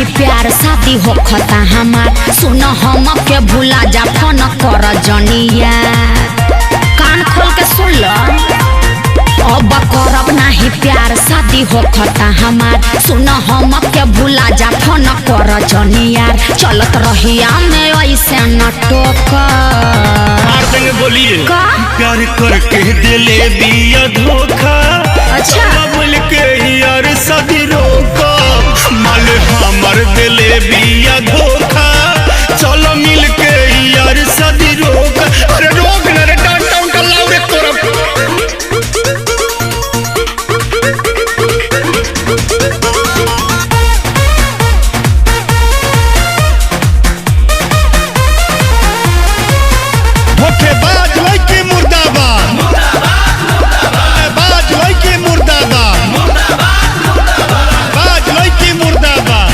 नहीं प्यार शादी होखता हमार सुन हम के भुला जा फोन कर जनिया कान खोल के सुन लो अब करब नहीं प्यार शादी होखता हमार सुन हम के भुला जा फोन कर जनिया चलत रहिया में ऐसे न टोका मार देंगे बोलिए का प्यार करके दिले बिया धोखा अच्छा बोल के यार शादी रोका माल हमर दिले बिया धोखा चलो मिल के यार शादी रोका अरे रोक ना रे डाउन डाउन कर लाओ रे तोरा धोखेबाज लड़की मुर्दाबाद बाज लड़की मुर्दाबाद बाज लड़की मुर्दाबाद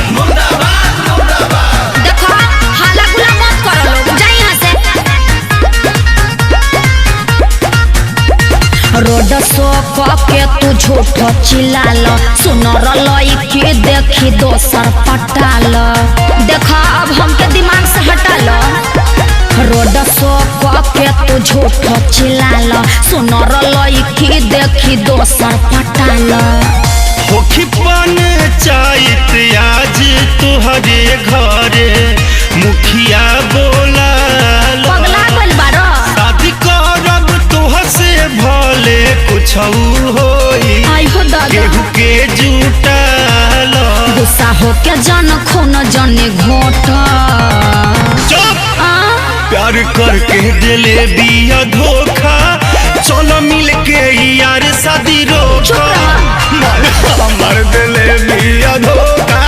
देखो हाला गुला मत करो लोग जा यहाँ से रोड सो के तू झूठो चिल्लाल सुनर लईकी देखी दोसर पटाल देखा अब हमके दिमाग से हटाल रोड सो के तू झूठो चिल्लाल सुनर लईकी देखी दोसर पटाल होखी पान चाहत आज तुहरे घरे मुखिया बोला पगला गइल बारो शादी करब तोह से भले कुछ होई आई हो दादा केहू के जुटाल गुस्सा हो के जन खून जने घोटा चुप प्यार करके दिले बिया धोखा चलो मिल के यार शादी रोका हमर दिले बिया धोखा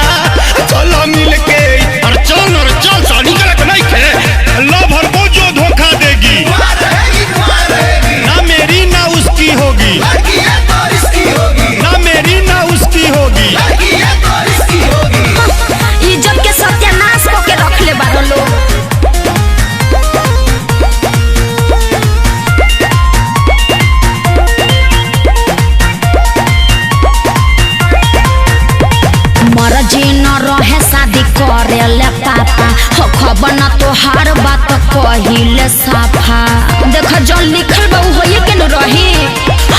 चलो मिल के अरे चल शादी करे नहीं खे लव हर वो जो धोखा देगी ना मेरी ना उसकी होगी ना मेरी ना उसकी होगी इज्जत के सत्यानाश करके रख ले बारो लोग मर्जी न रहे शादी करे ले पापा हो खबर न तोहार बात कहिले साफा देख जल लिखल बा होई के न रही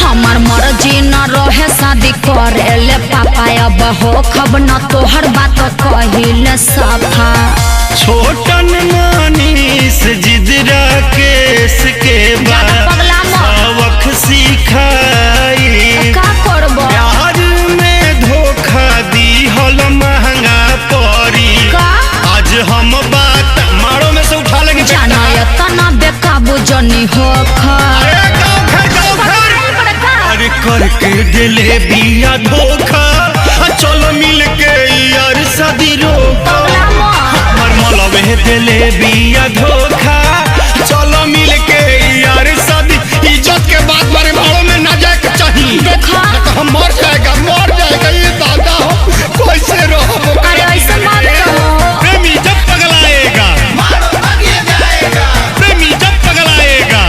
हमार मर्जी न रहे शादी करे ले पापा अब हो खबर न तोहार बात कहिले साफा छोटन मनीष जिदरा केस के बाद पगला सबक सिखाई का करबो प्यार में धोखा दी हल महंगा पड़ी का आज हम बात मारो में से उठा लेंगे जाना ये तना बेकाबू जनी हो अरे गाँव घर अरे करके दिले बिया धोखा चलो मिल के यार शादी रोका हमर मलबे दिले बिया धोखा चलो मिल के यार शादी इज्जत के बात बारे भाड़ों में ना जाए के चाहिए देखा तो हम मर जाएगा ये दादा हो कैसे रहो अरे ऐसे मत कहो प्रेमी जब पगलाएगा प्रेमी जब पगलाएगा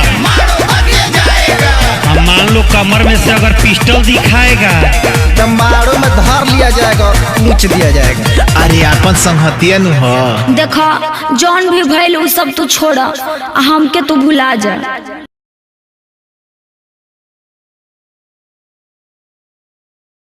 हम मान लो कमर में से अगर पिस्टल दिखाएगा तो मारो में धार लिया जाएगा नोच दिया जाएगा। अरे अपन संगतिया नु हो देखा जौन भी भइल उ सब तू छोड़ा हमके तू भुला जा।